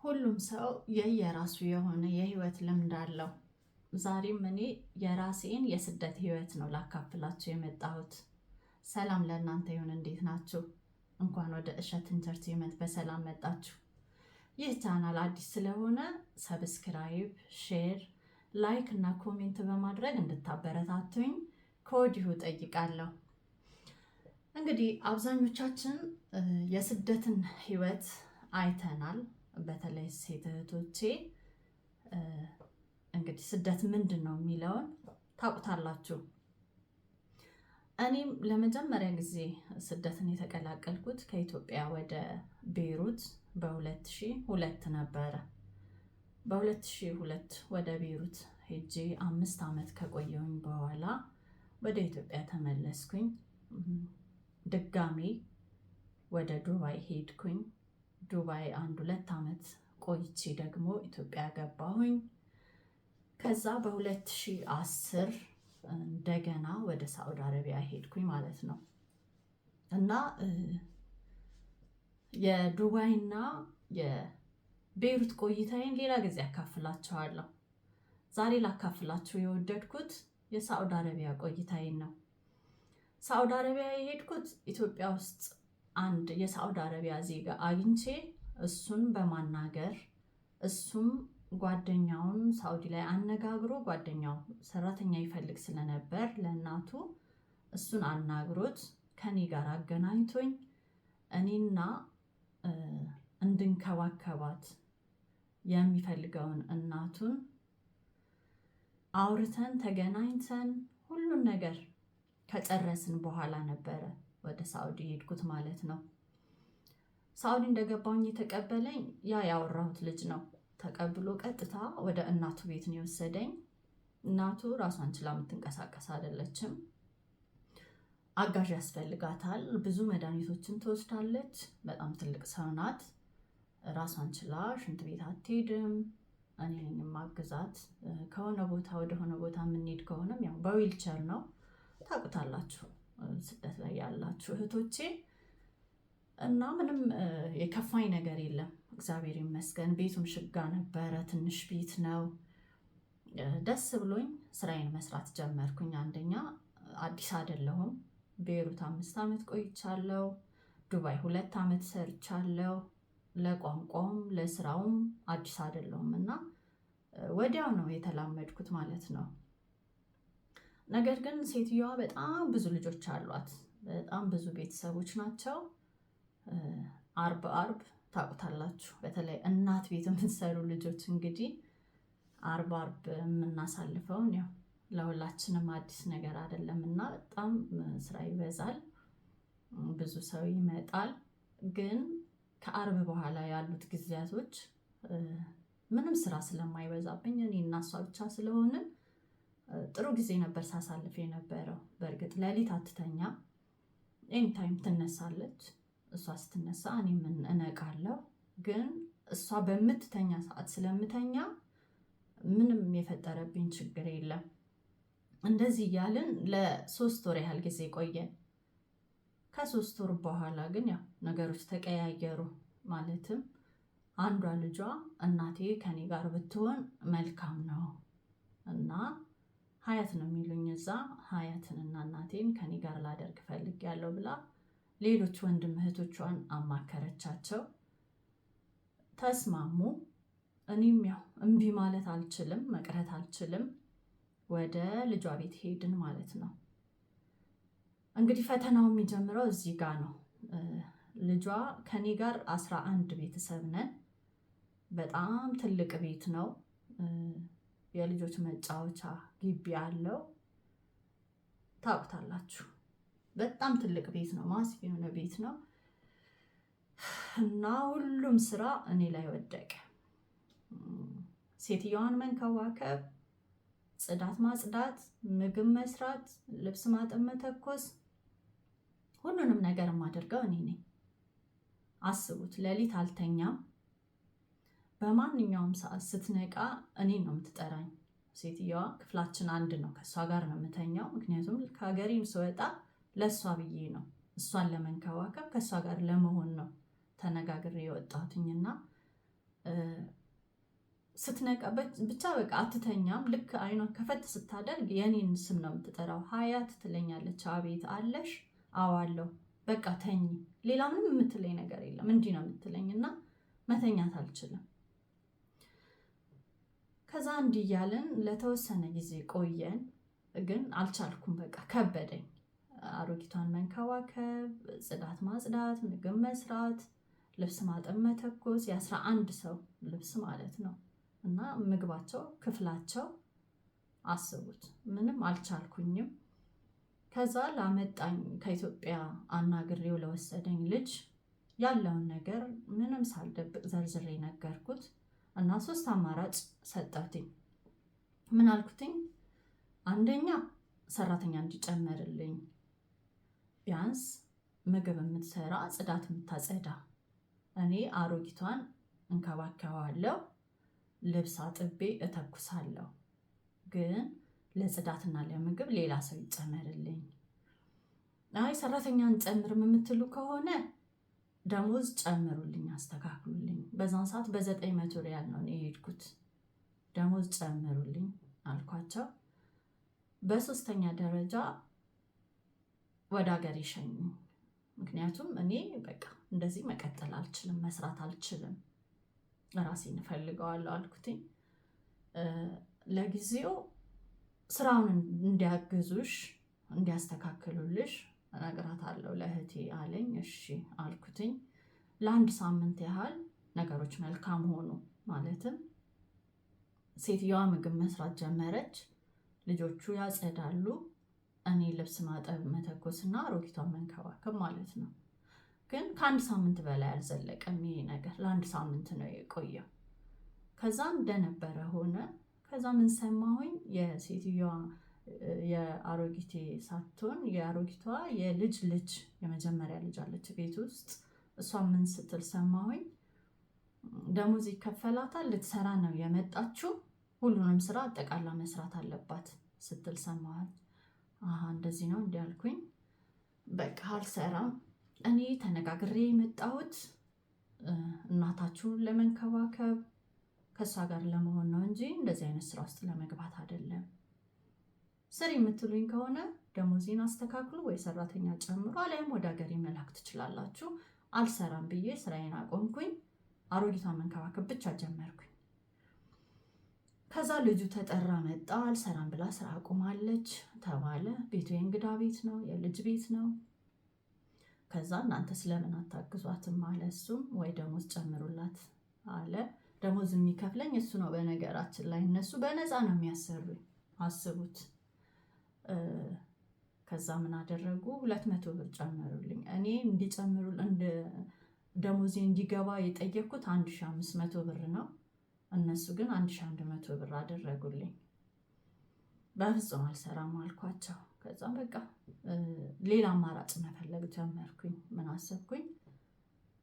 ሁሉም ሰው የየራሱ የሆነ የህይወት ልምድ አለው። ዛሬም እኔ የራሴን የስደት ህይወት ነው ላካፍላችሁ የመጣሁት። ሰላም ለእናንተ ይሁን። እንዴት ናችሁ? እንኳን ወደ እሸት ኢንተርቴንመንት በሰላም መጣችሁ። ይህ ቻናል አዲስ ስለሆነ ሰብስክራይብ፣ ሼር፣ ላይክ እና ኮሜንት በማድረግ እንድታበረታቱኝ ከወዲሁ ጠይቃለሁ። እንግዲህ አብዛኞቻችን የስደትን ህይወት አይተናል። በተለይ ሴት እህቶቼ እንግዲህ ስደት ምንድን ነው የሚለውን ታውቁታላችሁ። እኔም ለመጀመሪያ ጊዜ ስደትን የተቀላቀልኩት ከኢትዮጵያ ወደ ቤይሩት በ2002 ነበረ። በ2002 ወደ ቤይሩት ሄጄ 5 ዓመት ከቆየሁኝ በኋላ ወደ ኢትዮጵያ ተመለስኩኝ። ድጋሜ ወደ ዱባይ ሄድኩኝ። ዱባይ 1-2 ዓመት ቆይቼ ደግሞ ኢትዮጵያ ገባሁኝ። ከዛ በ2010 እንደገና ወደ ሳዑዲ አረቢያ ሄድኩኝ ማለት ነው። እና የዱባይና የቤይሩት ቆይታዬን ሌላ ጊዜ አካፍላችኋለሁ። ዛሬ ላካፍላችሁ የወደድኩት የሳዑዲ አረቢያ ቆይታዬን ነው። ሳዑዲ አረቢያ የሄድኩት ኢትዮጵያ ውስጥ አንድ የሳዑዲ አረቢያ ዜጋ አግኝቼ እሱን በማናገር እሱም ጓደኛውን ሳዑዲ ላይ አነጋግሮ ጓደኛው ሰራተኛ ይፈልግ ስለነበር ለእናቱ እሱን አናግሮት ከኔ ጋር አገናኝቶኝ እኔና እንድንከባከባት የሚፈልገውን እናቱን አውርተን ተገናኝተን ሁሉን ነገር ከጨረስን በኋላ ነበረ ወደ ሳዑዲ ሄድኩት ማለት ነው። ሳዑዲ እንደገባኝ የተቀበለኝ ያ ያወራሁት ልጅ ነው። ተቀብሎ ቀጥታ ወደ እናቱ ቤት ነው የወሰደኝ። እናቱ ራሷን ችላ የምትንቀሳቀስ አይደለችም። አጋዥ ያስፈልጋታል። ብዙ መድኃኒቶችን ትወስዳለች። በጣም ትልቅ ሰው ናት። ራሷን ችላ ሽንት ቤት አትሄድም። እኔ ነኝ የማግዛት። ከሆነ ቦታ ወደሆነ ቦታ የምንሄድ ከሆነም ያው በዊልቸር ነው። ታውቁታላችሁ ስደት ላይ ያላችሁ እህቶቼ። እና ምንም የከፋኝ ነገር የለም፣ እግዚአብሔር ይመስገን። ቤቱም ሽጋ ነበረ፣ ትንሽ ቤት ነው። ደስ ብሎኝ ስራዬን መስራት ጀመርኩኝ። አንደኛ አዲስ አይደለሁም። ቤይሩት 5 ዓመት ቆይቻለሁ። ዱባይ 2 ዓመት ሰርቻለሁ። ለቋንቋውም ለስራውም አዲስ አይደለሁም እና ወዲያው ነው የተላመድኩት ማለት ነው። ነገር ግን ሴትዮዋ በጣም ብዙ ልጆች አሏት። በጣም ብዙ ቤተሰቦች ናቸው። አርብ ታውቁታላችሁ። በተለይ እናት ቤት የምትሰሩ ልጆች እንግዲህ አርብ የምናሳልፈውን ያው ለሁላችንም አዲስ ነገር አይደለም እና በጣም ስራ ይበዛል። ብዙ ሰው ይመጣል። ግን ከአርብ በኋላ ያሉት ጊዜያቶች ምንም ስራ ስለማይበዛብኝ እኔ እና እሷ ብቻ ስለሆንን ጥሩ ጊዜ ነበር ሳሳልፍ የነበረው። በእርግጥ ሌሊት አትተኛ፣ ኤኒታይም ትነሳለች። እሷ ስትነሳ እኔም እነቃለሁ። ግን እሷ በምትተኛ ሰዓት ስለምተኛ ምንም የፈጠረብኝ ችግር የለም። እንደዚህ እያልን ለ3 ወር ያህል ጊዜ ቆየን። ከ3 ወር በኋላ ግን ያው ነገሮች ተቀያየሩ። ማለትም አንዷ ልጇ እናቴ ከኔ ጋር ብትሆን መልካም ነው እና ሀያት ነው የሚሉኝ እዛ፣ ሀያትንና እናቴን ከኔ ጋር ላደርግ ፈልጌያለሁ ብላ ሌሎች ወንድም እህቶቿን አማከረቻቸው። ተስማሙ። እኔም ያው እምቢ ማለት አልችልም፣ መቅረት አልችልም። ወደ ልጇ ቤት ሄድን ማለት ነው። እንግዲህ ፈተናው የሚጀምረው እዚህ ጋር ነው። ልጇ ከኔ ጋር 11 ቤተሰብ ነን። በጣም ትልቅ ቤት ነው። የልጆች መጫወቻ ግቢ አለው። ታውቁታላችሁ። በጣም ትልቅ ቤት ነው። ማሲፍ የሆነ ቤት ነው እና ሁሉም ስራ እኔ ላይ ወደቀ። ሴትዮዋን መንከባከብ፣ ጽዳት ማጽዳት፣ ምግብ መስራት፣ ልብስ ማጠብ፣ መተኮስ፣ ሁሉንም ነገር የማደርገው እኔ ነኝ። አስቡት፣ ሌሊት አልተኛም። በማንኛውም ሰዓት ስትነቃ እኔን ነው የምትጠራኝ። ሴትዮዋ ክፍላችን አንድ ነው፣ ከእሷ ጋር ነው የምተኛው። ምክንያቱም ከሀገሬም ስወጣ ለእሷ ብዬ ነው፣ እሷን ለመንከባከብ ከእሷ ጋር ለመሆን ነው ተነጋግሬ የወጣሁትኝና ስትነቃበት ብቻ በቃ አትተኛም። ልክ አይኗን ከፈት ስታደርግ የኔን ስም ነው የምትጠራው። ሀያት ትለኛለች። አቤት አለሽ? አዋለሁ። በቃ ተኝ። ሌላ ምንም የምትለኝ ነገር የለም። እንዲህ ነው የምትለኝ እና መተኛት አልችልም። ከዛ እንዲህ እያለን ለተወሰነ ጊዜ ቆየን። ግን አልቻልኩም። በቃ ከበደኝ። አሮጊቷን መንከባከብ፣ ጽዳት ማጽዳት፣ ምግብ መስራት፣ ልብስ ማጠብ፣ መተኮስ፣ የ11 ሰው ልብስ ማለት ነው እና ምግባቸው፣ ክፍላቸው አስቡት። ምንም አልቻልኩኝም። ከዛ ላመጣኝ ከኢትዮጵያ አናግሬው ለወሰደኝ ልጅ ያለውን ነገር ምንም ሳልደብቅ ዘርዝሬ ነገርኩት እና 3 አማራጭ ሰጠትኝ። ምን አልኩትኝ? አንደኛ ሰራተኛ እንዲጨመርልኝ፣ ቢያንስ ምግብ የምትሰራ ጽዳት የምታጸዳ፣ እኔ አሮጊቷን እንከባከባለሁ፣ ልብስ አጥቤ እተኩሳለሁ፣ ግን ለጽዳትና ለምግብ ሌላ ሰው ይጨመርልኝ። አይ ሰራተኛ እንጨምርም የምትሉ ከሆነ ደሞዝ ጨምሩልኝ፣ አስተካክሉልኝ። በዛን ሰዓት በ900 ሪያል ነው የሄድኩት። ደሞዝ ጨምሩልኝ አልኳቸው። በሶስተኛ ደረጃ ወደ ሀገር ይሸኙኝ። ምክንያቱም እኔ በቃ እንደዚህ መቀጠል አልችልም፣ መስራት አልችልም፣ ራሴን እፈልገዋለሁ አልኩትኝ። ለጊዜው ስራውን እንዲያግዙሽ እንዲያስተካክሉልሽ እነግራታለሁ ለእህቴ አለኝ። እሺ አልኩትኝ። ለ1 ሳምንት ያህል ነገሮች መልካም ሆኑ። ማለትም ሴትዮዋ ምግብ መስራት ጀመረች፣ ልጆቹ ያጸዳሉ፣ እኔ ልብስ ማጠብ፣ መተኮስና አሮጊቷን መንከባከብ ማለት ነው። ግን ከ1 ሳምንት በላይ አልዘለቀም ይሄ ነገር። ለ1 ሳምንት ነው የቆየው። ከዛ እንደነበረ ሆነ። ከዛ ምን ሰማሁኝ? የሴትዮዋ የአሮጊቴ ሳትሆን የአሮጊቷ የልጅ ልጅ የመጀመሪያ ልጅ አለች ቤት ውስጥ። እሷ ምን ስትል ሰማሁኝ? ደሞዝ ይከፈላታል፣ ልትሰራ ነው የመጣችው፣ ሁሉንም ስራ አጠቃላ መስራት አለባት ስትል ሰማሁኝ። አሃ እንደዚህ ነው እንዲያልኩኝ። በቃ አልሰራም፣ እኔ ተነጋግሬ የመጣሁት እናታችሁን ለመንከባከብ ከእሷ ጋር ለመሆን ነው እንጂ እንደዚህ አይነት ስራ ውስጥ ለመግባት አይደለም። ስሪ የምትሉኝ ከሆነ ደሞዜን አስተካክሉ ወይ ሰራተኛ ጨምሩ፣ አሊያም ወደ ሀገሬ መላክ ትችላላችሁ። አልሰራም ብዬ ስራዬን አቆምኩኝ። አሮጊቷን መንከባከብ ብቻ ጀመርኩኝ። ከዛ ልጁ ተጠራ፣ መጣ። አልሰራም ብላ ስራ አቁማለች ተባለ። ቤቱ የእንግዳ ቤት ነው፣ የልጅ ቤት ነው። ከዛ እናንተ ስለምን አታግዟትም አለ እሱም። ወይ ደሞዝ ጨምሩላት አለ። ደሞዝ የሚከፍለኝ እሱ ነው። በነገራችን ላይ እነሱ በነፃ ነው የሚያሰሩኝ፣ አስቡት። ከዛ ምን አደረጉ? 200 ብር ጨመሩልኝ። እኔ እንዲጨምሩ ደሞዜ እንዲገባ የጠየቅኩት 1500 ብር ነው። እነሱ ግን 1100 ብር አደረጉልኝ። በፍጹም አልሰራም አልኳቸው። ከዛ በቃ ሌላ አማራጭ መፈለግ ጀመርኩኝ። ምን አሰብኩኝ?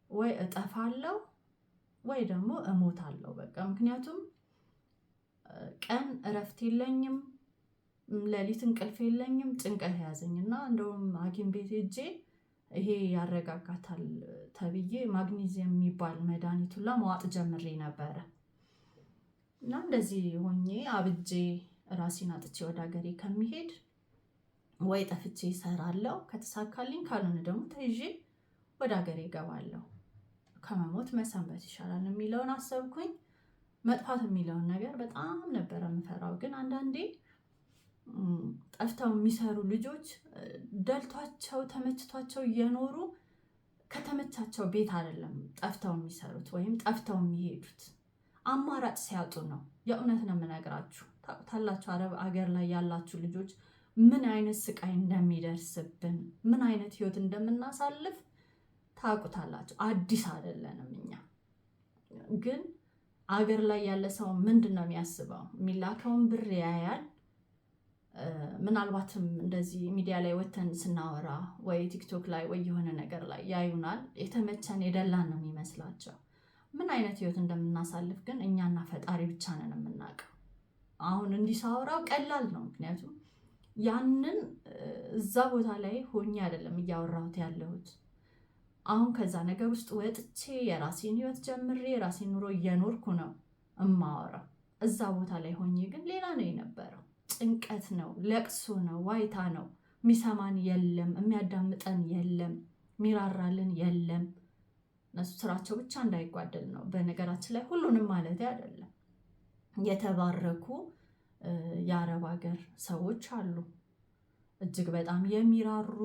ወይ እጠፋለሁ ወይ ደግሞ እሞታለሁ በቃ። ምክንያቱም ቀን እረፍት የለኝም፣ ሌሊት እንቅልፍ የለኝም፣ ጭንቀት ያዘኝና እንደውም ሐኪም ቤት ሄጄ ይሄ ያረጋጋታል ተብዬ ማግኒዚየም የሚባል መድኃኒቱን መዋጥ ጀምሬ ነበረ። እና እንደዚህ ሆኜ አብጄ ራሴን አጥቼ ወደ ሀገሬ ከሚሄድ ወይ ጠፍቼ እሰራለሁ፣ ከተሳካልኝ፣ ካልሆነ ደግሞ ተይዤ ወደ ሀገሬ እገባለሁ፣ ከመሞት መሰንበት ይሻላል የሚለውን አሰብኩኝ። መጥፋት የሚለውን ነገር በጣም ነበረ የምፈራው። ግን አንዳንዴ ጠፍተው የሚሰሩ ልጆች ደልቷቸው ተመችቷቸው እየኖሩ ከተመቻቸው ቤት አይደለም ጠፍተው የሚሰሩት ወይም ጠፍተው የሚሄዱት፣ አማራጭ ሲያጡ ነው። የእውነት ነው የምነግራችሁ። ታውቁታላችሁ፣ አረብ አገር ላይ ያላችሁ ልጆች ምን አይነት ስቃይ እንደሚደርስብን፣ ምን አይነት ህይወት እንደምናሳልፍ ታውቁታላችሁ። አዲስ አይደለንም እኛ። ግን አገር ላይ ያለ ሰው ምንድን ነው የሚያስበው? የሚላከውን ብር ያያል። ምናልባትም እንደዚህ ሚዲያ ላይ ወተን ስናወራ ወይ ቲክቶክ ላይ ወይ የሆነ ነገር ላይ ያዩናል። የተመቸን የደላን ነው የሚመስላቸው። ምን አይነት ህይወት እንደምናሳልፍ ግን እኛና ፈጣሪ ብቻ ነን የምናውቀው። አሁን እንዲሳወራው ቀላል ነው፣ ምክንያቱም ያንን እዛ ቦታ ላይ ሆኜ አይደለም እያወራሁት ያለሁት። አሁን ከዛ ነገር ውስጥ ወጥቼ የራሴን ህይወት ጀምሬ የራሴን ኑሮ እየኖርኩ ነው እማወራው። እዛ ቦታ ላይ ሆኜ ግን ሌላ ነው የነበረው። ጭንቀት ነው፣ ለቅሶ ነው፣ ዋይታ ነው። የሚሰማን የለም፣ የሚያዳምጠን የለም፣ ሚራራልን የለም። እነሱ ስራቸው ብቻ እንዳይጓደል ነው። በነገራችን ላይ ሁሉንም ማለት አይደለም። የተባረኩ የአረብ ሀገር ሰዎች አሉ፣ እጅግ በጣም የሚራሩ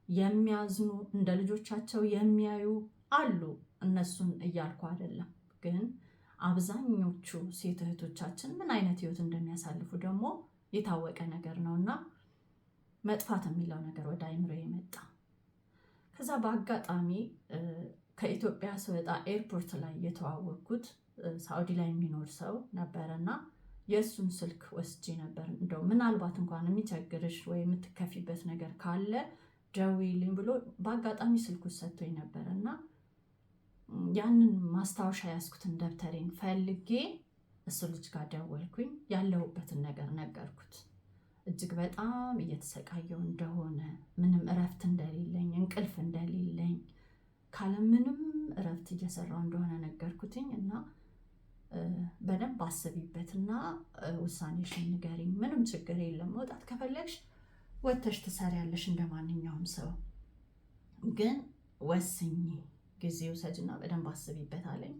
የሚያዝኑ፣ እንደ ልጆቻቸው የሚያዩ አሉ። እነሱን እያልኩ አይደለም። ግን አብዛኞቹ ሴት እህቶቻችን ምን አይነት ህይወት እንደሚያሳልፉ ደግሞ የታወቀ ነገር ነው እና መጥፋት የሚለው ነገር ወደ አይምሮ የመጣ ከዛ በአጋጣሚ ከኢትዮጵያ ስወጣ ኤርፖርት ላይ የተዋወቅኩት ሳዑዲ ላይ የሚኖር ሰው ነበረና የእሱን ስልክ ወስጄ ነበር። እንደው ምናልባት እንኳን የሚቸግርሽ ወይ የምትከፊበት ነገር ካለ ደውይልኝ ብሎ በአጋጣሚ ስልኩ ሰጥቶኝ ነበር እና ያንን ማስታወሻ ያዝኩትን ደብተሬን ፈልጌ እሱ ልጅ ጋር ደወልኩኝ። ያለሁበትን ነገር ነገርኩት። እጅግ በጣም እየተሰቃየው እንደሆነ፣ ምንም እረፍት እንደሌለኝ፣ እንቅልፍ እንደሌለኝ፣ ካለምንም እረፍት እየሰራው እንደሆነ ነገርኩትኝ እና በደንብ አስቢበትና ውሳኔሽን ንገሪኝ። ምንም ችግር የለም፣ መውጣት ከፈለግሽ ወጥተሽ ትሰሪያለሽ እንደ ማንኛውም ሰው፣ ግን ወስኝ፣ ጊዜ ውሰጅና በደንብ አስቢበት አለኝ።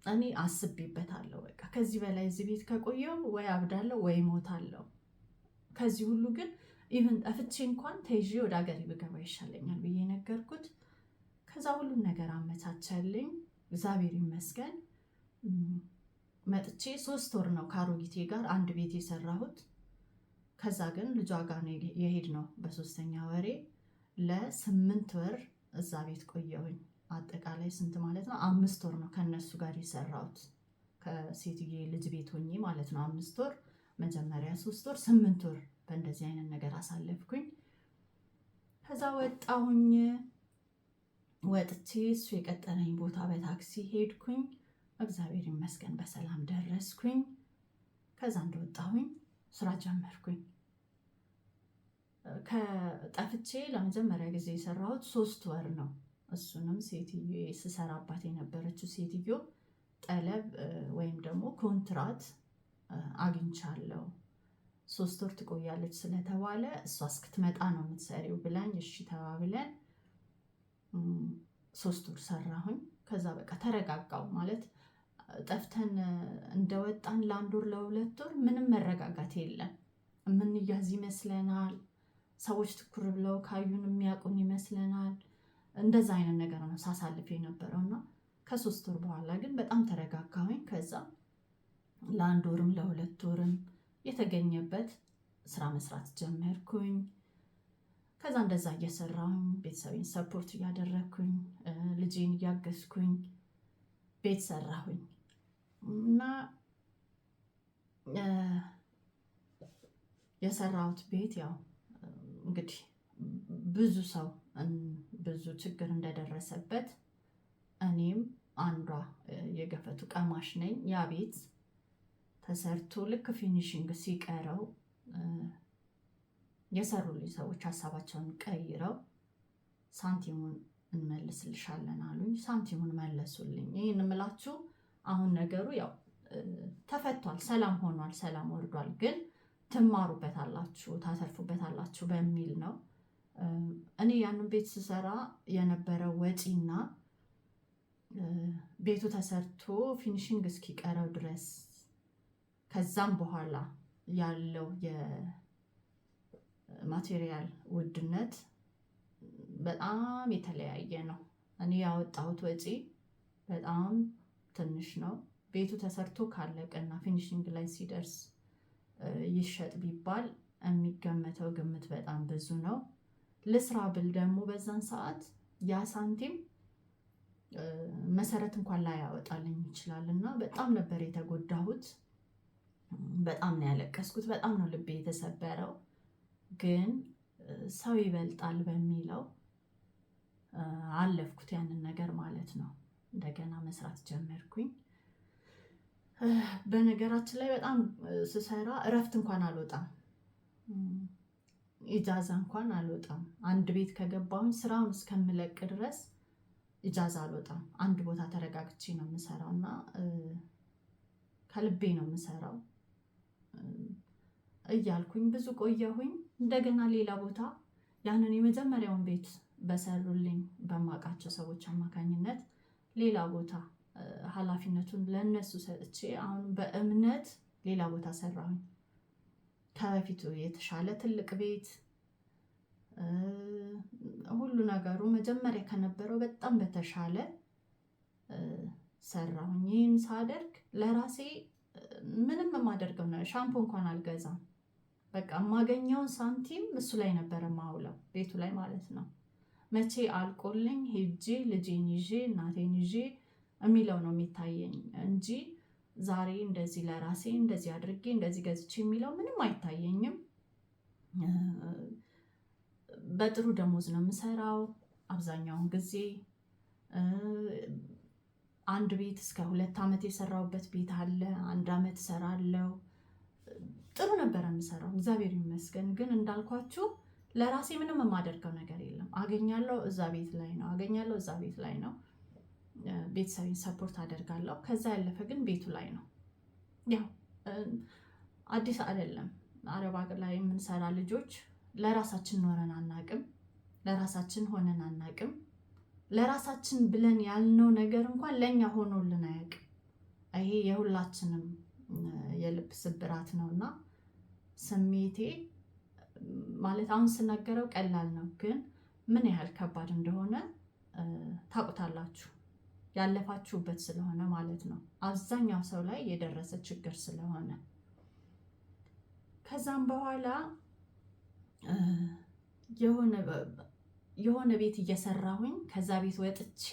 እኔ አስቤበታለሁ። በቃ ከዚህ በላይ እዚህ ቤት ከቆየው ወይ አብዳለሁ ወይ ሞታለሁ። ከዚህ ሁሉ ግን ኢቨን ጠፍቼ እንኳን ተይዤ ወደ ሀገሬ ብገባ ይሻለኛል ብዬ ነገርኩት። ከዛ ሁሉን ነገር አመቻቸልኝ፣ እግዚአብሔር ይመስገን። መጥቼ 3 ወር ነው ከአሮጊቴ ጋር አንድ ቤት የሰራሁት። ከዛ ግን ልጇ ጋር ነው የሄድነው በ3ኛ ወሬ። ለ8 ወር እዛ ቤት ቆየሁኝ። አጠቃላይ ስንት ማለት ነው? 5 ወር ነው ከነሱ ጋር የሰራሁት ከሴትዬ ልጅ ቤት ሆኜ ማለት ነው። 5 ወር መጀመሪያ 3 ወር 8 ወር በእንደዚህ አይነት ነገር አሳለፍኩኝ። ከዛ ወጣሁኝ። ወጥቼ እሱ የቀጠረኝ ቦታ በታክሲ ሄድኩኝ። እግዚአብሔር ይመስገን በሰላም ደረስኩኝ። ከዛ እንደወጣሁኝ ስራ ጀመርኩኝ። ከጠፍቼ ለመጀመሪያ ጊዜ የሰራሁት 3 ወር ነው። እሱንም ሴትዮ ስሰራባት የነበረችው ሴትዮ ጠለብ ወይም ደግሞ ኮንትራት አግኝቻለሁ፣ 3 ወር ትቆያለች ስለተባለ እሷ እስክትመጣ ነው የምትሰሪው ብላኝ እሺ ተባብለን 3 ወር ሰራሁኝ። ከዛ በቃ ተረጋጋው ማለት ጠፍተን እንደወጣን ለ1 ወር ለ2 ወር ምንም መረጋጋት የለም። የምንያዝ ይመስለናል። ሰዎች ትኩር ብለው ካዩን የሚያውቁን ይመስለናል። እንደዛ አይነት ነገር ነው ሳሳልፍ የነበረው እና ከ3 ወር በኋላ ግን በጣም ተረጋጋሁኝ። ከዛ ለ1 ወርም ለ2 ወርም የተገኘበት ስራ መስራት ጀመርኩኝ። ከዛ እንደዛ እየሰራሁኝ ቤተሰቤን ሰፖርት እያደረግኩኝ ልጄን እያገዝኩኝ ቤት ሰራሁኝ እና የሰራሁት ቤት ያው እንግዲህ ብዙ ሰው ብዙ ችግር እንደደረሰበት እኔም አንዷ የገፈቱ ቀማሽ ነኝ። ያ ቤት ተሰርቶ ልክ ፊኒሽንግ ሲቀረው የሰሩልኝ ሰዎች ሀሳባቸውን ቀይረው ሳንቲሙን እንመልስልሻለን አሉኝ። ሳንቲሙን መለሱልኝ። ይህን የምላችሁ አሁን ነገሩ ያው ተፈቷል፣ ሰላም ሆኗል፣ ሰላም ወርዷል። ግን ትማሩበታላችሁ፣ ታተርፉበታላችሁ በሚል ነው። እኔ ያንን ቤት ስሰራ የነበረው ወጪና ቤቱ ተሰርቶ ፊኒሽንግ እስኪቀረው ድረስ ከዛም በኋላ ያለው የማቴሪያል ውድነት በጣም የተለያየ ነው። እኔ ያወጣሁት ወጪ በጣም ትንሽ ነው። ቤቱ ተሰርቶ ካለቀና ፊኒሽንግ ላይ ሲደርስ ይሸጥ ቢባል የሚገመተው ግምት በጣም ብዙ ነው። ልስራ ብል ደግሞ በዛን ሰዓት ያ ሳንቲም መሰረት እንኳን ላይ ያወጣልኝ ይችላል እና በጣም ነበር የተጎዳሁት። በጣም ነው ያለቀስኩት። በጣም ነው ልቤ የተሰበረው። ግን ሰው ይበልጣል በሚለው አለፍኩት ያንን ነገር ማለት ነው። እንደገና መስራት ጀመርኩኝ። በነገራችን ላይ በጣም ስሰራ እረፍት እንኳን አልወጣም። ኢጃዛ እንኳን አልወጣም። አንድ ቤት ከገባሁኝ ስራውን እስከምለቅ ድረስ ኢጃዛ አልወጣም። አንድ ቦታ ተረጋግቼ ነው የምሰራው እና ከልቤ ነው የምሰራው እያልኩኝ ብዙ ቆየሁኝ። እንደገና ሌላ ቦታ ያንን የመጀመሪያውን ቤት በሰሩልኝ በማውቃቸው ሰዎች አማካኝነት ሌላ ቦታ ኃላፊነቱን ለእነሱ ሰጥቼ አሁን በእምነት ሌላ ቦታ ሰራሁኝ። ከበፊቱ የተሻለ ትልቅ ቤት ሁሉ ነገሩ መጀመሪያ ከነበረው በጣም በተሻለ ሰራሁኝ። ይህን ሳደርግ ለራሴ ምንም የማደርገው ነው፣ ሻምፖ እንኳን አልገዛም። በቃ የማገኘውን ሳንቲም እሱ ላይ ነበረ ማውለው፣ ቤቱ ላይ ማለት ነው። መቼ አልቆልኝ ሄጄ ልጄን ይዤ እናቴን ይዤ የሚለው ነው የሚታየኝ እንጂ ዛሬ እንደዚህ ለራሴ እንደዚህ አድርጌ እንደዚህ ገዝቼ የሚለው ምንም አይታየኝም። በጥሩ ደሞዝ ነው የምሰራው አብዛኛውን ጊዜ። አንድ ቤት እስከ 2 ዓመት የሰራሁበት ቤት አለ። 1 ዓመት እሰራለሁ። ጥሩ ነበረ የምሰራው እግዚአብሔር ይመስገን። ግን እንዳልኳችሁ ለራሴ ምንም የማደርገው ነገር የለም። አገኛለሁ እዛ ቤት ላይ ነው፣ አገኛለሁ እዛ ቤት ላይ ነው። ቤተሰቤን ሰፖርት አደርጋለሁ። ከዛ ያለፈ ግን ቤቱ ላይ ነው። ያው አዲስ አይደለም። አረብ ሀገር ላይ የምንሰራ ልጆች ለራሳችን ኖረን አናቅም፣ ለራሳችን ሆነን አናቅም። ለራሳችን ብለን ያልነው ነገር እንኳን ለእኛ ሆኖልን አያውቅም። ይሄ የሁላችንም የልብ ስብራት ነው እና ስሜቴ ማለት አሁን ስናገረው ቀላል ነው፣ ግን ምን ያህል ከባድ እንደሆነ ታውቁታላችሁ። ያለፋችሁበት ስለሆነ ማለት ነው። አብዛኛው ሰው ላይ የደረሰ ችግር ስለሆነ ከዛም በኋላ የሆነ ቤት እየሰራሁኝ ከዛ ቤት ወጥቼ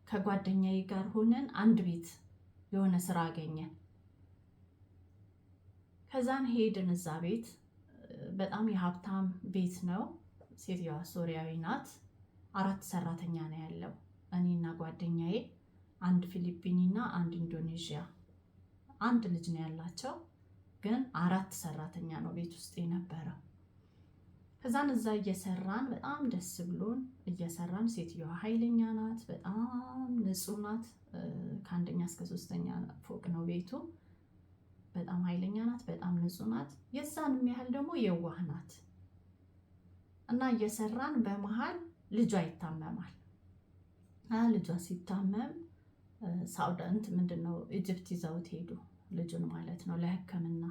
ከጓደኛዬ ጋር ሆነን አንድ ቤት የሆነ ስራ አገኘን። ከዛን ሄድን እዛ ቤት። በጣም የሀብታም ቤት ነው። ሴትዮዋ ሶሪያዊ ናት። 4 ሰራተኛ ነው ያለው። እኔና ጓደኛዬ፣ አንድ ፊሊፒኒና አንድ ኢንዶኔዥያ፣ አንድ ልጅ ነው ያላቸው። ግን 4 ሰራተኛ ነው ቤት ውስጥ የነበረው። ከዛን እዛ እየሰራን በጣም ደስ ብሎን እየሰራን፣ ሴትዮዋ ኃይለኛ ናት፣ በጣም ንጹህ ናት። ከ1ኛ እስከ 3ኛ ፎቅ ነው ቤቱ። በጣም ኃይለኛ ናት፣ በጣም ንጹህ ናት። የዛንም ያህል ደግሞ የዋህ ናት። እና እየሰራን በመሃል ልጇ ይታመማል። ልጇ ሲታመም ሳውዳንት ምንድነው ኢጅፕት ይዘውት ሄዱ፣ ልጁን ማለት ነው ለሕክምና።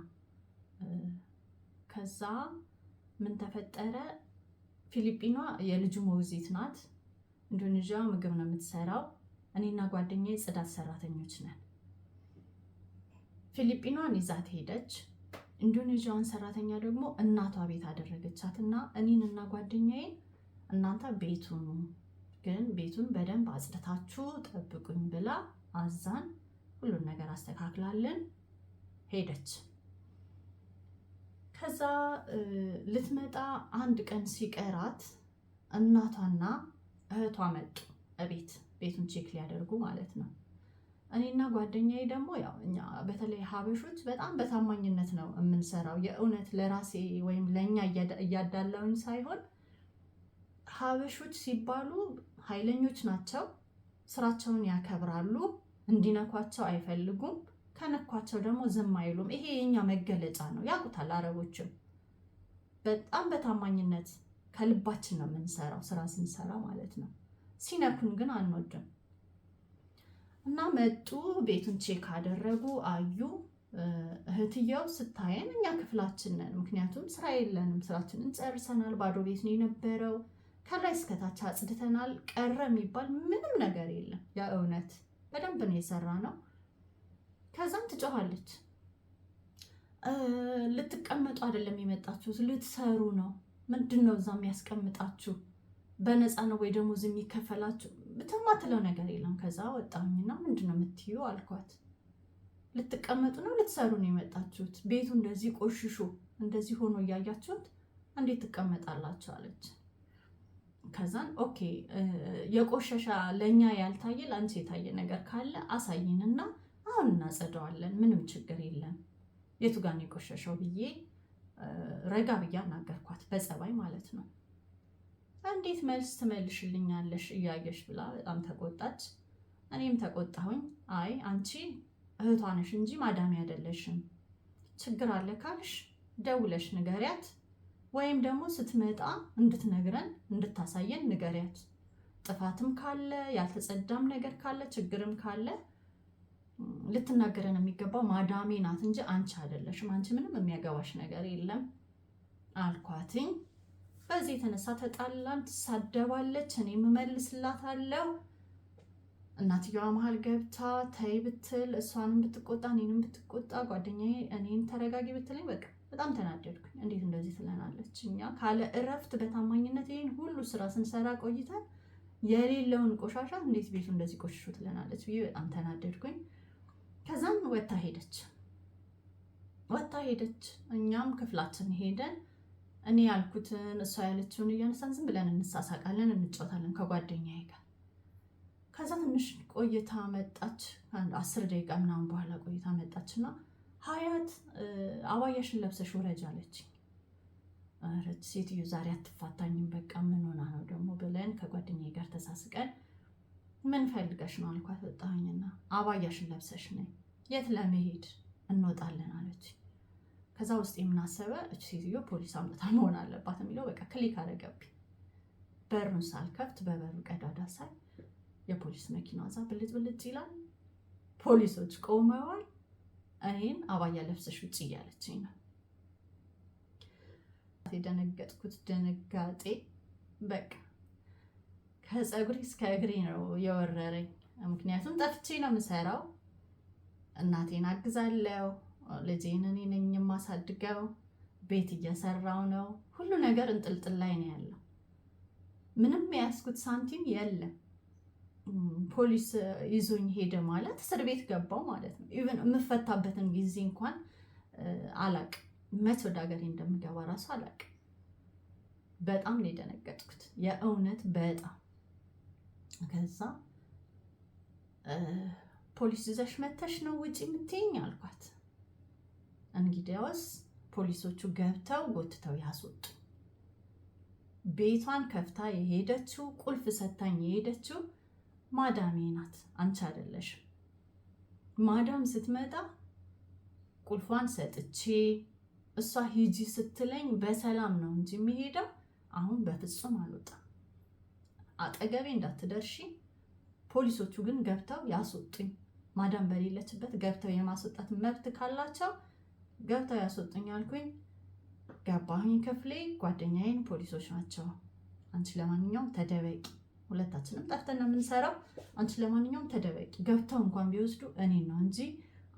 ከዛ ምን ተፈጠረ? ፊሊጲኗ የልጁ ሞግዚት ናት። ኢንዶኔዥያ ምግብ ነው የምትሰራው። እኔና ጓደኛዬ ጽዳት ሰራተኞች ነን። ፊሊጲኗን ይዛት ሄደች። ኢንዶኔዥያዋን ሰራተኛ ደግሞ እናቷ ቤት አደረገቻት እና እኔንና ጓደኛዬ እናንተ ቤቱን ግን ቤቱን በደንብ አጽድታችሁ ጠብቁኝ ብላ አዛን ሁሉን ነገር አስተካክላለን ሄደች። ከዛ ልትመጣ 1 ቀን ሲቀራት እናቷና እህቷ መጡ ቤቱን ቼክ ሊያደርጉ ማለት ነው። እኔና ጓደኛዬ ደግሞ ያው እኛ በተለይ ሀበሾች በጣም በታማኝነት ነው የምንሰራው። የእውነት ለራሴ ወይም ለእኛ እያዳላውኝ ሳይሆን ሀበሾች ሲባሉ ኃይለኞች ናቸው። ስራቸውን ያከብራሉ። እንዲነኳቸው አይፈልጉም። ከነኳቸው ደግሞ ዝም አይሉም። ይሄ የኛ መገለጫ ነው። ያውቁታል አረቦችም። በጣም በታማኝነት ከልባችን ነው የምንሰራው፣ ስራ ስንሰራ ማለት ነው። ሲነኩን ግን አንወድም። እና መጡ፣ ቤቱን ቼክ አደረጉ፣ አዩ። እህትየው ስታየን እኛ ክፍላችን ነን፣ ምክንያቱም ስራ የለንም፣ ስራችንን ጨርሰናል። ባዶ ቤት ነው የነበረው። ከላይ እስከታች አጽድተናል። ቀረ የሚባል ምንም ነገር የለም። የእውነት በደንብ ነው የሰራ ነው። ከዛም ትጮኻለች። ልትቀመጡ አይደለም የመጣችሁት፣ ልትሰሩ ነው። ምንድን ነው እዛ የሚያስቀምጣችሁ? በነፃ ነው ወይ ደሞዝ የሚከፈላችሁ? ብትማትለው ነገር የለም። ከዛ ወጣሁኝና ምንድን ነው የምትዩ አልኳት። ልትቀመጡ ነው ልትሰሩ ነው የመጣችሁት? ቤቱ እንደዚህ ቆሽሾ እንደዚህ ሆኖ እያያችሁት እንዴት ትቀመጣላችሁ አለች። ከዛን ኦኬ የቆሸሻ ለእኛ ያልታየ ለአንቺ የታየ ነገር ካለ አሳይንና አሁን እናጸደዋለን፣ ምንም ችግር የለም። የቱ ጋር ነው የቆሸሸው ብዬ ረጋ ብዬ አናገርኳት፣ በጸባይ ማለት ነው። እንዴት መልስ ትመልሽልኛለሽ እያየሽ ብላ በጣም ተቆጣች። እኔም ተቆጣሁኝ። አይ አንቺ እህቷ ነሽ እንጂ ማዳሜ አይደለሽም። ችግር አለ ካልሽ ደውለሽ ንገሪያት፣ ወይም ደግሞ ስትመጣ እንድትነግረን እንድታሳየን ንገሪያት። ጥፋትም ካለ ያልተጸዳም ነገር ካለ ችግርም ካለ ልትናገረን የሚገባው ማዳሜ ናት እንጂ አንቺ አይደለሽም። አንቺ ምንም የሚያገባሽ ነገር የለም አልኳትኝ። በዚህ የተነሳ ተጣላን፣ ትሳደባለች፣ እኔም እመልስላታለሁ። እናትየዋ መሀል ገብታ ተይ ብትል እሷንም ብትቆጣ እኔንም ብትቆጣ ጓደኛዬ እኔን ተረጋጊ ብትለኝ በቃ በጣም ተናደድኩኝ። እንዴት እንደዚህ ትለናለች? እኛ ካለ እረፍት በታማኝነት ይህን ሁሉ ስራ ስንሰራ ቆይተን የሌለውን ቆሻሻ እንዴት ቤቱ እንደዚህ ቆሽሾ ትለናለች ብዬ በጣም ተናደድኩኝ። ከዛም ወታ ሄደች። እኛም ክፍላችን ሄደን እኔ ያልኩትን እሷ ያለችውን እያነሳን ዝም ብለን እንሳሳቃለን፣ እንጫወታለን ከጓደኛዬ ጋር። ከዛ ትንሽ ቆይታ መጣች፣ 10 ደቂቃ ምናምን በኋላ ቆይታ መጣችና ሀያት አባያሽን ለብሰሽ ውረጅ አለችኝ። ኧረ ሴትዮ ዛሬ አትፋታኝም፣ በቃ ምን ሆና ነው ደግሞ ብለን ከጓደኛዬ ጋር ተሳስቀን ምን ፈልገሽ ነው አልኳት። ወጣሁኝና አባያሽን ለብሰሽ ነይ፣ የት ለመሄድ እንወጣለን አለች። ከዛ ውስጥ የምናሰበ እች ሴትዮ ፖሊስ አምጥታ መሆን አለባት የሚለው በቃ ክሊክ አደረገብኝ። በሩን ሳልከፍት በበሩ ቀዳዳ ሳይ የፖሊስ መኪና እዛ ብልጭ ብልጭ ይላል። ፖሊሶች ቆመዋል። እኔን አባያ ለብሰሽ ውጭ እያለችኝ ነው። የደነገጥኩት ድንጋጤ በቃ ከፀጉሬ እስከ እግሬ ነው የወረረኝ። ምክንያቱም ጠፍቼ ነው የምሰራው፣ እናቴን አግዛለሁ፣ ልጄን እኔ ነኝ የማሳድገው፣ ቤት እየሰራው ነው። ሁሉ ነገር እንጥልጥል ላይ ነው ያለው። ምንም የያዝኩት ሳንቲም የለም። ፖሊስ ይዞኝ ሄደ ማለት እስር ቤት ገባው ማለት ነው። ኢቨን የምፈታበትን ጊዜ እንኳን አላቅ፣ መች ወደ ሀገሬ እንደምገባ ራሱ አላቅ። በጣም ነው የደነገጥኩት የእውነት በጣም። ከዛ ፖሊስ ይዘሽ መተሽ ነው ውጪ የምትይኝ አልኳት። እንግዲያውስ ፖሊሶቹ ገብተው ጎትተው ያስወጡ። ቤቷን ከፍታ የሄደችው ቁልፍ ሰታኝ የሄደችው ማዳሜ ናት፣ አንቺ አይደለሽም። ማዳም ስትመጣ ቁልፏን ሰጥቼ እሷ ሂጂ ስትለኝ በሰላም ነው እንጂ የሚሄደው አሁን በፍጹም አልወጣም። አጠገቤ እንዳትደርሺ። ፖሊሶቹ ግን ገብተው ያስወጡኝ። ማዳም በሌለችበት ገብተው የማስወጣት መብት ካላቸው ገብተው ያስወጡኝ አልኩኝ። ገባሁኝ ክፍሌ። ጓደኛዬን ፖሊሶች ናቸው፣ አንቺ ለማንኛውም ተደበቂ፣ ሁለታችንም ጠፍተን ነው የምንሰራው፣ አንቺ ለማንኛውም ተደበቂ፣ ገብተው እንኳን ቢወስዱ እኔን ነው እንጂ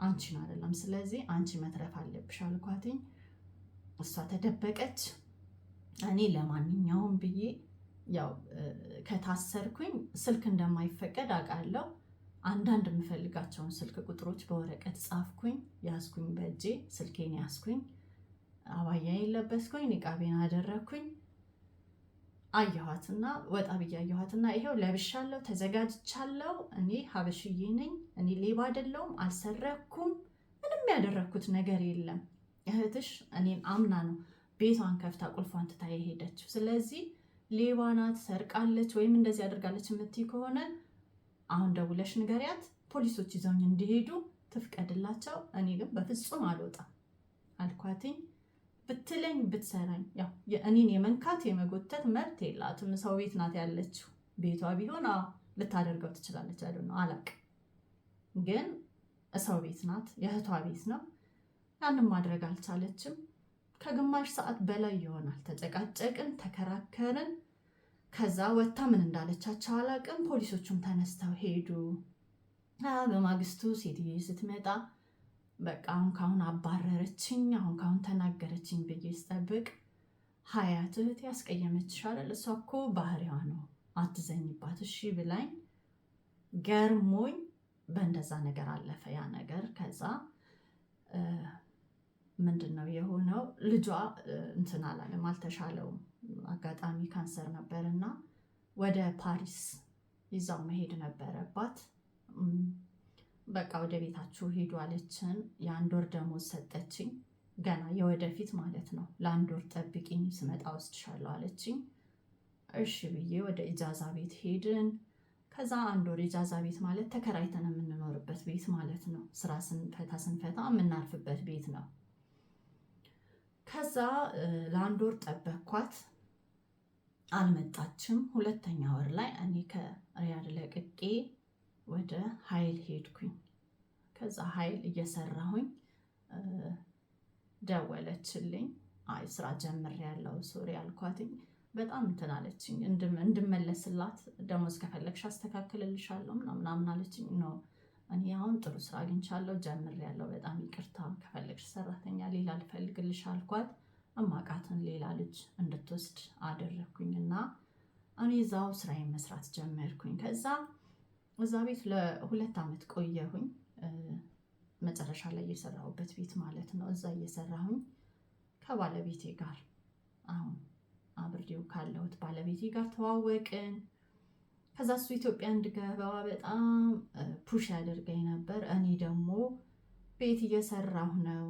አንቺን አይደለም፣ ስለዚህ አንቺ መትረፍ አለብሽ አልኳትኝ። እሷ ተደበቀች። እኔ ለማንኛውም ብዬ ያው ከታሰርኩኝ ስልክ እንደማይፈቀድ አውቃለሁ። አንዳንድ የምፈልጋቸውን ስልክ ቁጥሮች በወረቀት ጻፍኩኝ፣ ያዝኩኝ፣ በእጄ ስልኬን ያዝኩኝ፣ አባያዬን ለበስኩኝ፣ ኒቃቤን አደረግኩኝ። አየኋትና ወጣ ብዬ አየኋትና ይሄው ለብሻለሁ፣ ተዘጋጅቻለሁ፣ እኔ ሀበሽዬ ነኝ፣ እኔ ሌባ አይደለሁም፣ አልሰረኩም፣ ምንም ያደረግኩት ነገር የለም። እህትሽ እኔን አምና ነው ቤቷን ከፍታ ቁልፏን ትታ የሄደችው። ስለዚህ ሌባ ናት፣ ሰርቃለች፣ ወይም እንደዚህ አድርጋለች የምትይ ከሆነ አሁን ደውለሽ ንገሪያት፣ ፖሊሶች ይዘውኝ እንዲሄዱ ትፍቀድላቸው፣ እኔ ግን በፍጹም አልወጣም አልኳትኝ። ብትለኝ ብትሰራኝ ያው እኔን የመንካት የመጎተት መብት የላትም። ሰው ቤት ናት ያለችው። ቤቷ ቢሆን ልታደርገው ትችላለች አይደል ነው አላውቅም። ግን ሰው ቤት ናት፣ የእህቷ ቤት ነው። ያንን ማድረግ አልቻለችም። ከግማሽ ሰዓት በላይ ይሆናል ተጨቃጨቅን፣ ተከራከርን። ከዛ ወታ ምን እንዳለቻቸው አላውቅም። ፖሊሶቹም ተነስተው ሄዱ። በማግስቱ ሴትዬ ስትመጣ በቃ አሁን ካሁን አባረረችኝ፣ አሁን ካሁን ተናገረችኝ ብዬ ስጠብቅ ሀያት እህት ያስቀየመችሽ አይደል? እሷ እኮ ባህሪዋ ነው፣ አትዘኝባት እሺ ብላኝ ገርሞኝ በእንደዛ ነገር አለፈ ያ ነገር። ከዛ ምንድን ነው የሆነው? ልጇ እንትን አላለም፣ አልተሻለውም። አጋጣሚ ካንሰር ነበርና ወደ ፓሪስ ይዛው መሄድ ነበረባት። በቃ ወደ ቤታችሁ ሄዱ አለችን። የ1 ወር ደሞዝ ሰጠችኝ። ገና የወደፊት ማለት ነው። ለ1 ወር ጠብቂኝ ስመጣ ወስድሻለሁ አለችኝ። እሺ ብዬ ወደ ኢጃዛ ቤት ሄድን። ከዛ 1 ወር ኢጃዛ ቤት ማለት ተከራይተን የምንኖርበት ቤት ማለት ነው። ስራ ስንፈታ የምናርፍበት ቤት ነው። ከዛ ለ1 ወር ጠበቅኳት፣ አልመጣችም። 2ኛ ወር ላይ እኔ ከሪያድ ለቅቄ ወደ ሀይል ሄድኩኝ። ከዛ ሀይል እየሰራሁኝ ደወለችልኝ። አይ ስራ ጀምሬያለሁ ሶሪ አልኳትኝ። በጣም እንትን አለችኝ። እንድመለስላት ደሞዝ ከፈለግሽ አስተካክልልሻለሁ ምናምን አለችኝ። ነው እኔ አሁን ጥሩ ስራ አግኝቻለሁ ጀምሬያለሁ፣ በጣም ይቅርታ፣ ከፈለግሽ ሰራተኛ ሌላ ልፈልግልሽ አልኳት። እማቃትን ሌላ ልጅ እንድትወስድ አደረግኩኝና እኔ እዛው ስራዬን መስራት ጀመርኩኝ። ከዛ እዛ ቤት ለ2 ዓመት ቆየሁኝ። መጨረሻ ላይ የሰራሁበት ቤት ማለት ነው። እዛ እየሰራሁኝ ከባለቤቴ ጋር አሁን አብሬው ካለሁት ባለቤቴ ጋር ተዋወቅን። ከዛ እሱ ኢትዮጵያ እንድገባ በጣም ፑሽ ያደርገኝ ነበር። እኔ ደግሞ ቤት እየሰራሁ ነው፣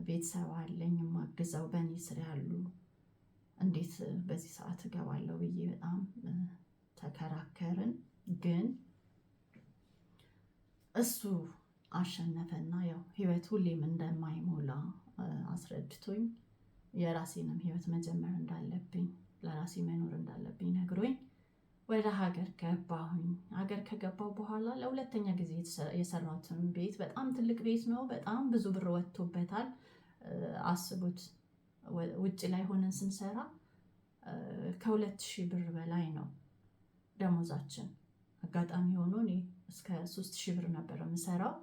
ቤተሰብ አለኝ የማግዘው በእኔ ስር ያሉ፣ እንዴት በዚህ ሰዓት እገባለሁ ብዬ በጣም ተከራከርን። ግን እሱ አሸነፈና ያው ህይወት ሁሌም እንደማይሞላ አስረድቶኝ የራሴንም ህይወት መጀመር እንዳለብኝ ለራሴ መኖር እንዳለብኝ ነግሮኝ ወደ ሀገር ገባሁኝ። ሀገር ከገባሁ በኋላ ለ2ኛ ጊዜ የሰራሁትን ቤት በጣም ትልቅ ቤት ነው። በጣም ብዙ ብር ወጥቶበታል። አስቡት፣ ውጭ ላይ ሆነን ስንሰራ ከ2000 ብር በላይ ነው ደሞዛችን። አጋጣሚ ሆኖ እኔ እስከ 3000 ብር ነበር የምሰራው።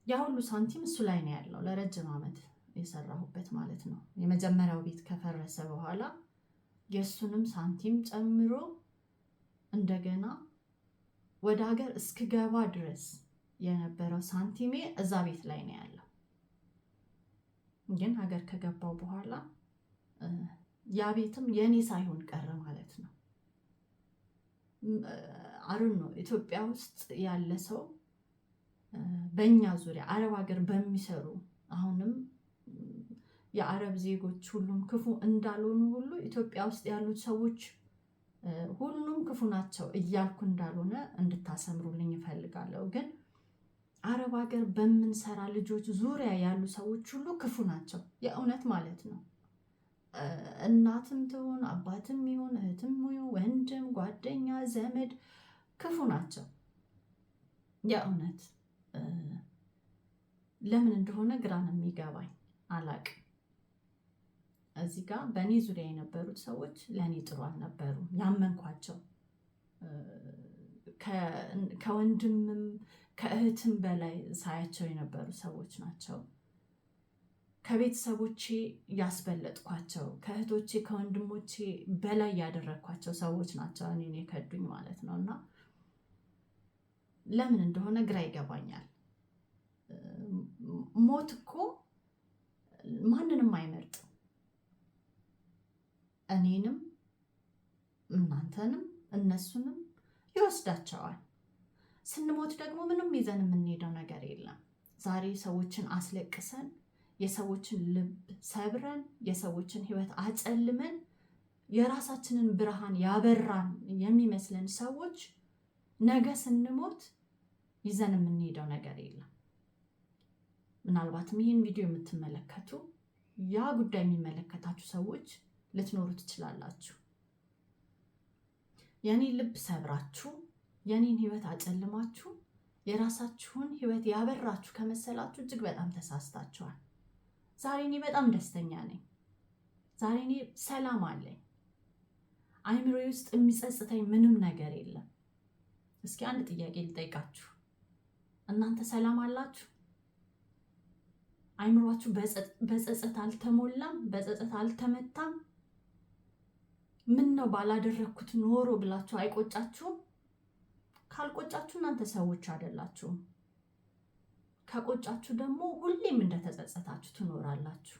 ያ ሁሉ ሳንቲም እሱ ላይ ነው ያለው ለረጅም ዓመት የሰራሁበት ማለት ነው። የመጀመሪያው ቤት ከፈረሰ በኋላ የእሱንም ሳንቲም ጨምሮ እንደገና ወደ ሀገር እስክገባ ድረስ የነበረው ሳንቲሜ እዛ ቤት ላይ ነው ያለው። ግን ሀገር ከገባው በኋላ ያ ቤትም የኔ ሳይሆን ቀረ ማለት ነው። አሩን ነው ኢትዮጵያ ውስጥ ያለ ሰው በእኛ ዙሪያ አረብ ሀገር በሚሰሩ አሁንም የአረብ ዜጎች ሁሉም ክፉ እንዳልሆኑ ሁሉ ኢትዮጵያ ውስጥ ያሉት ሰዎች ሁሉም ክፉ ናቸው እያልኩ እንዳልሆነ እንድታሰምሩልኝ እፈልጋለሁ። ግን አረብ ሀገር በምንሰራ ልጆች ዙሪያ ያሉ ሰዎች ሁሉ ክፉ ናቸው፣ የእውነት ማለት ነው። እናትም ትሁን አባትም ይሁን እህትም ይሁን ወንድም፣ ጓደኛ፣ ዘመድ ክፉ ናቸው የእውነት። ለምን እንደሆነ ግራ ነው የሚገባኝ፣ አላቅም። እዚህ ጋር በእኔ ዙሪያ የነበሩት ሰዎች ለእኔ ጥሩ አልነበሩም። ያመንኳቸው ከወንድምም ከእህትም በላይ ሳያቸው የነበሩ ሰዎች ናቸው። ከቤተሰቦቼ ያስበለጥኳቸው፣ ከእህቶቼ ከወንድሞቼ በላይ ያደረግኳቸው ሰዎች ናቸው እኔን የከዱኝ ማለት ነው። እና ለምን እንደሆነ ግራ ይገባኛል። ሞት እኮ ማንንም አይመርጥም። እኔንም እናንተንም እነሱንም ይወስዳቸዋል። ስንሞት ደግሞ ምንም ይዘን የምንሄደው ነገር የለም። ዛሬ ሰዎችን አስለቅሰን የሰዎችን ልብ ሰብረን የሰዎችን ሕይወት አጨልመን የራሳችንን ብርሃን ያበራን የሚመስለን ሰዎች ነገ ስንሞት ይዘን የምንሄደው ነገር የለም። ምናልባትም ይህን ቪዲዮ የምትመለከቱ ያ ጉዳይ የሚመለከታችሁ ሰዎች ልትኖሩ ትችላላችሁ። የኔን ልብ ሰብራችሁ የኔን ሕይወት አጨልማችሁ የራሳችሁን ሕይወት ያበራችሁ ከመሰላችሁ እጅግ በጣም ተሳስታችኋል። ዛሬ እኔ በጣም ደስተኛ ነኝ። ዛሬ እኔ ሰላም አለኝ። አይምሮዬ ውስጥ የሚጸጽተኝ ምንም ነገር የለም። እስኪ አንድ ጥያቄ ልጠይቃችሁ። እናንተ ሰላም አላችሁ? አይምሯችሁ በጸጸት አልተሞላም? በጸጸት አልተመታም? ምን ነው ባላደረግኩት ኖሮ ብላችሁ አይቆጫችሁም? ካልቆጫችሁ እናንተ ሰዎች አይደላችሁም። ከቆጫችሁ ደግሞ ሁሌም እንደተጸጸታችሁ ትኖራላችሁ።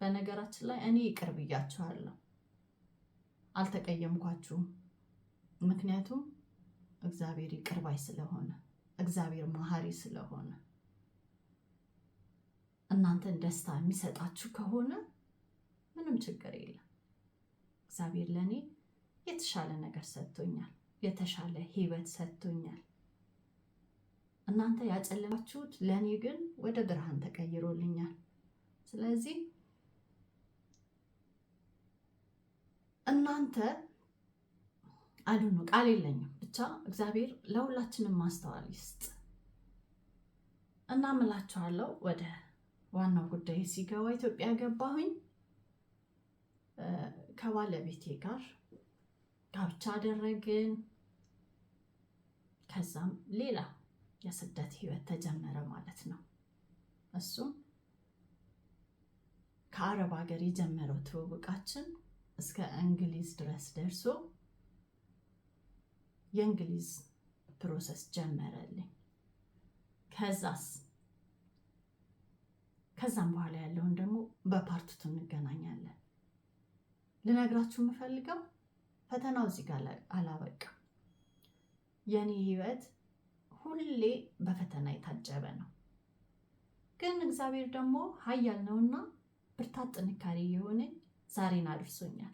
በነገራችን ላይ እኔ ይቅር ብያችኋለሁ፣ አልተቀየምኳችሁም። ምክንያቱም እግዚአብሔር ይቅር ባይ ስለሆነ፣ እግዚአብሔር መሐሪ ስለሆነ እናንተን ደስታ የሚሰጣችሁ ከሆነ ምንም ችግር የለም። እግዚአብሔር ለእኔ የተሻለ ነገር ሰጥቶኛል፣ የተሻለ ህይወት ሰጥቶኛል። እናንተ ያጨለማችሁት ለእኔ ግን ወደ ብርሃን ተቀይሮልኛል። ስለዚህ እናንተ አሉኑ ቃል የለኝም፣ ብቻ እግዚአብሔር ለሁላችንም ማስተዋል ይስጥ እና እምላችኋለሁ። ወደ ዋናው ጉዳይ ሲገባ ኢትዮጵያ ገባሁኝ። ከባለቤቴ ጋር ጋብቻ አደረግን። ከዛም ሌላ የስደት ህይወት ተጀመረ ማለት ነው። እሱም ከአረብ ሀገር የጀመረው ትውውቃችን እስከ እንግሊዝ ድረስ ደርሶ የእንግሊዝ ፕሮሰስ ጀመረልኝ። ከዛም በኋላ ያለውን ደግሞ በፓርቱቱ እንገናኛለን። ልነግራችሁ የምፈልገው ፈተናው እዚህ ጋር አላበቃም። የኔ ህይወት ሁሌ በፈተና የታጀበ ነው። ግን እግዚአብሔር ደግሞ ኃያል ነውና ብርታት፣ ጥንካሬ የሆነኝ ዛሬን አድርሶኛል።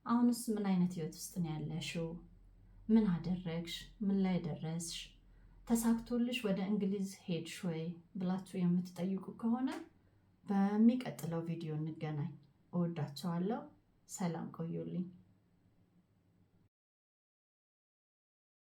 አሁንስ ምን አይነት ህይወት ውስጥ ነው ያለሽው? ምን አደረግሽ? ምን ላይ ደረስሽ? ተሳክቶልሽ ወደ እንግሊዝ ሄድሽ ወይ ብላችሁ የምትጠይቁ ከሆነ በሚቀጥለው ቪዲዮ እንገናኝ። እወዳቸዋለሁ። ሰላም ቆዩልኝ።